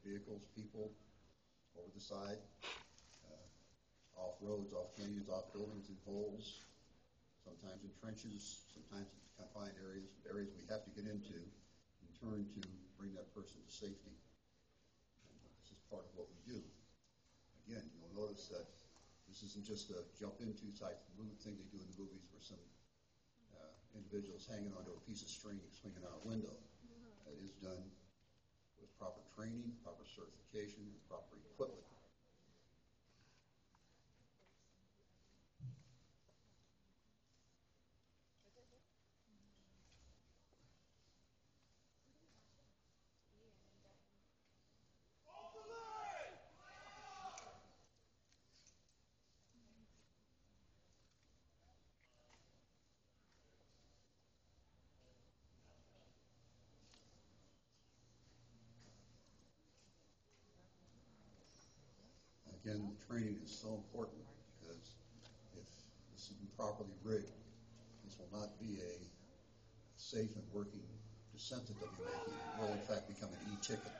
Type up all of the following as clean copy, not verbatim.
vehicles, people over the side, off roads, off canyons, off buildings in holes, sometimes in trenches, sometimes in confined areas, areas we have to get into in turn to bring that person to safety. And this is part of what we do. Again, you'll notice that this isn't just a jump into type thing they do in the movies where some individual's hanging onto a piece of string and swinging out a window. That is done with proper training, proper certification, and proper equipment. Again, training is so important because if this isn't properly rigged, this will not be a safe and working descent that they'll be making. It will, in fact, become an e-ticket.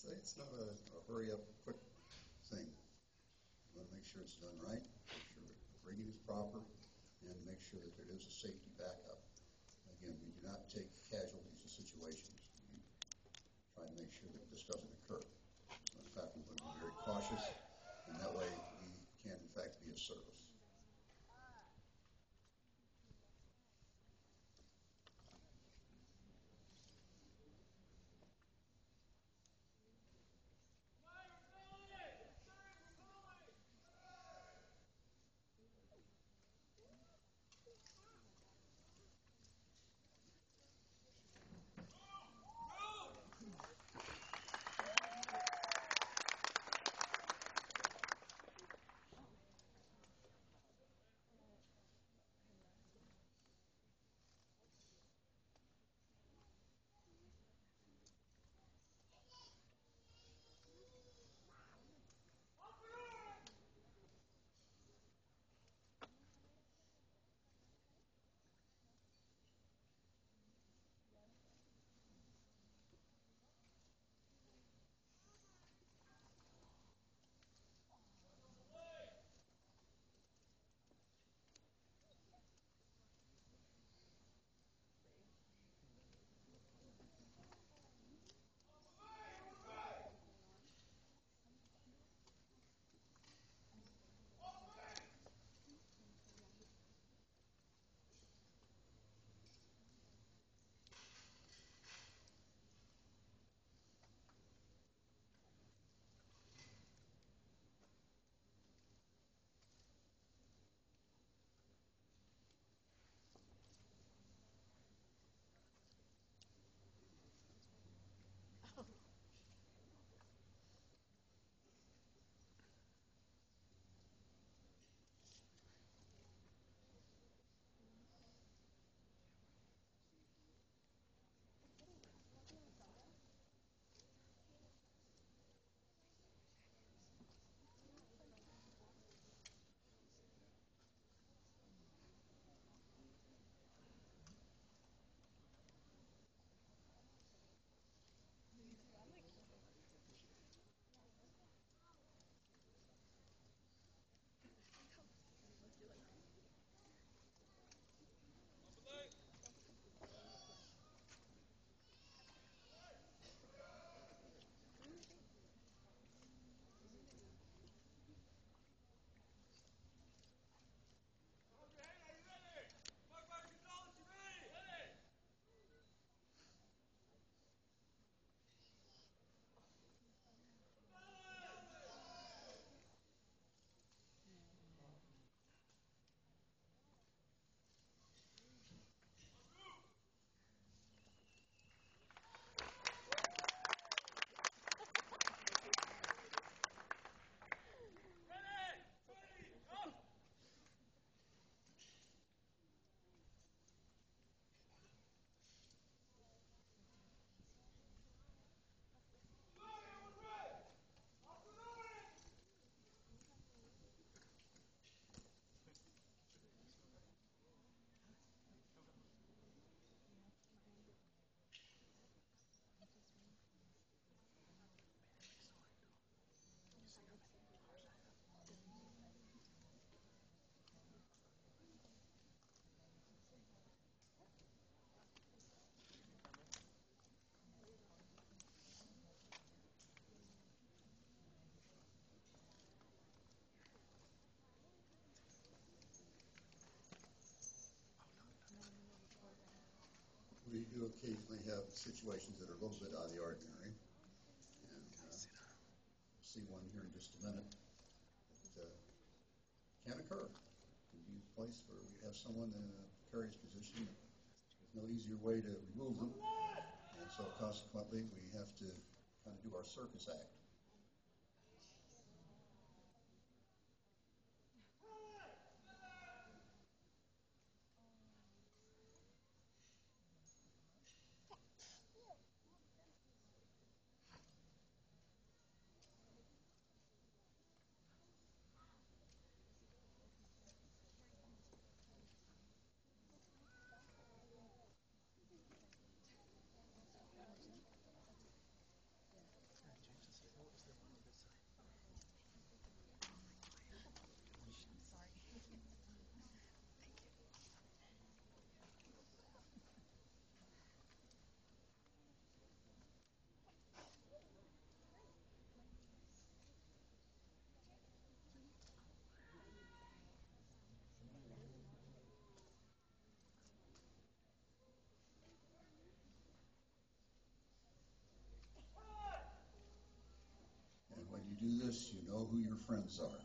It's not a hurry-up, quick thing. You want to make sure it's done right, make sure the rigging is proper, and make sure that there is a safety backup. Again, we do not take casualties in situations. We try to make sure that this doesn't occur. So in fact, we want to be very cautious, and that way we can, in fact, be of service. We do occasionally have situations that are a little bit out of the ordinary, and we'll see one here in just a minute. That can occur. It can be a place where we have someone in a precarious position. There's no easier way to remove them, and so consequently we have to kind of do our circus act. And when you do this, you know who your friends are.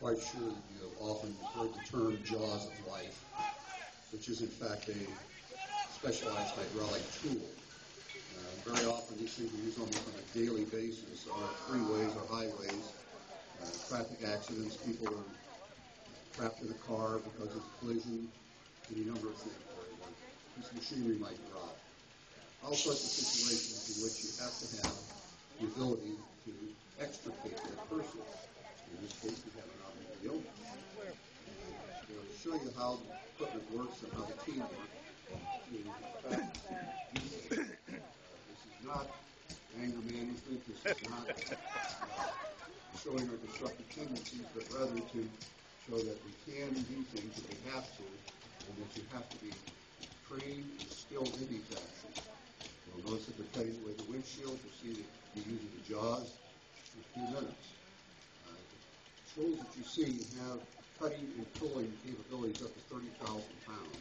Quite sure that you have often heard the term jaws of life, which is in fact a specialized hydraulic tool. Very often these things are used almost on a daily basis on freeways or highways, traffic accidents, people are trapped in a car because of collision, any number of things where a piece of machinery might drop. All sorts of situations in which you have to have the ability to extricate that person. In this case, we have an automobile. To show you how the equipment works and how the team works, in fact, this is not anger management. This is not showing our destructive tendencies, but rather to show that we can do things that we have to, and that you have to be trained and skilled in these actions. You'll notice that they're cutting away the windshield. You'll see that you're using the jaws in a few minutes. The tools that you see have cutting and pulling capabilities up to 30,000 pounds.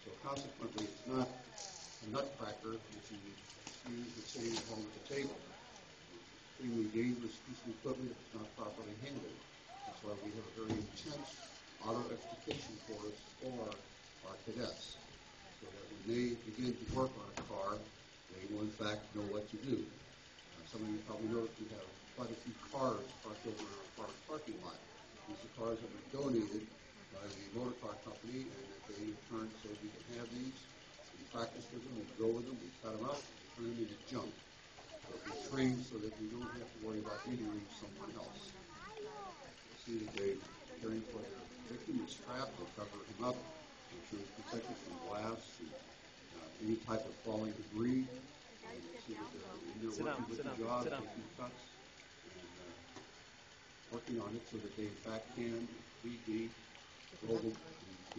So consequently, it's not a nutcracker that you use for sitting at home at the table. It's an extremely dangerous piece of equipment if it's not properly handled. That's why we have a very intense auto extrication course for our cadets, so that when they begin to work on a car, they will in fact know what to do. Some of you probably noticed we have quite a few cars parked over in our parking lot. These are cars that were donated by the motor car company, and that they in turn said we can have these. We practice with them, we go with them, we cut them up, we turn them into junk. So we train so that we don't have to worry about injuring someone else. You'll see that they're caring for their victim is trapped, they cover him up, make sure he's protected from glass and any type of falling debris. And you see that they're working with the jaws, taking cuts, and working on it so that they in fact can, if need be, roll the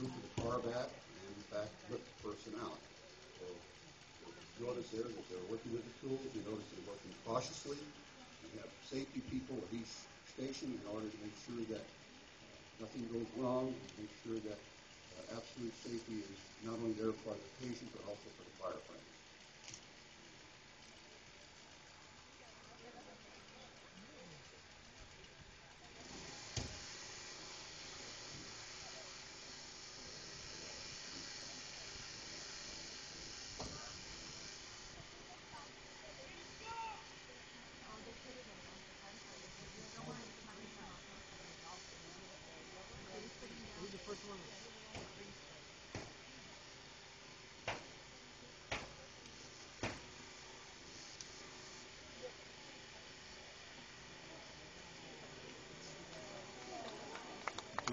roof of the car back and in fact lift the person out. So you notice there that they're working with the tools. You notice they're working cautiously. We have safety people at each station in order to make sure that nothing goes wrong, and make sure that absolute safety is not only there for the patient but also for the firefighters.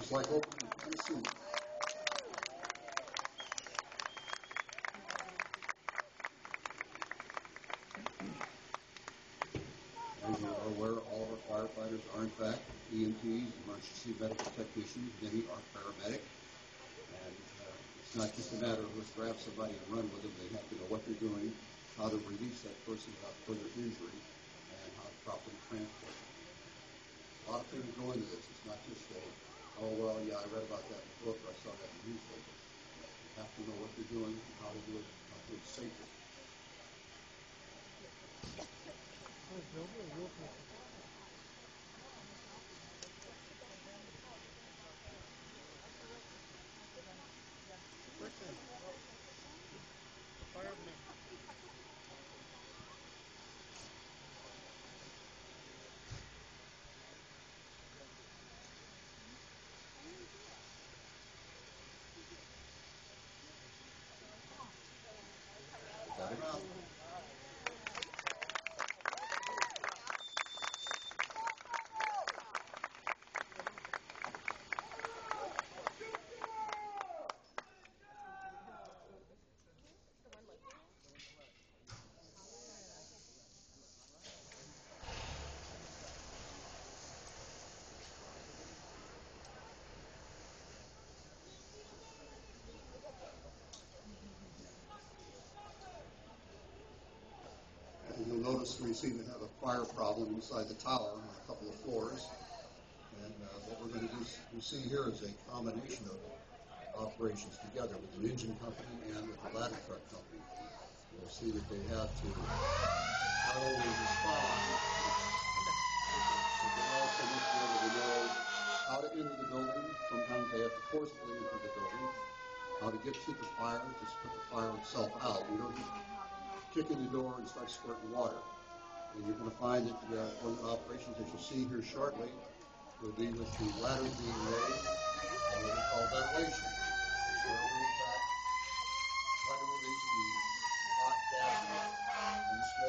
It's like opening a seat. As you are aware, all of our firefighters are in fact EMTs, emergency medical technicians. Many are paramedic. And it's not just a matter of let's grab somebody and run with them. They have to know what they're doing, how to release that person without further injury, and how to properly transport them. A lot of things go into this. It's not just oh, well, yeah, I read about that in the book or I saw that in the newspaper. You have to know what they're doing, how to do it, how to do it safely. Got him out. And you'll notice we seem to have a fire problem inside the tower on a couple of floors. And what we're going to do, you see here is a combination of operations together with an engine company and with the ladder truck company. You'll see that they have to not only respond, but they also need to be able to know how to enter the building. Sometimes they have to forcibly enter the building. How to get to the fire, just put the fire itself out. We don't just kick in the door and start squirting water. And you're going to find that one of the operations that you'll see here shortly will be with the ladder being laid and what we call ventilation. Where we in fact try to release the hot gases and the smoke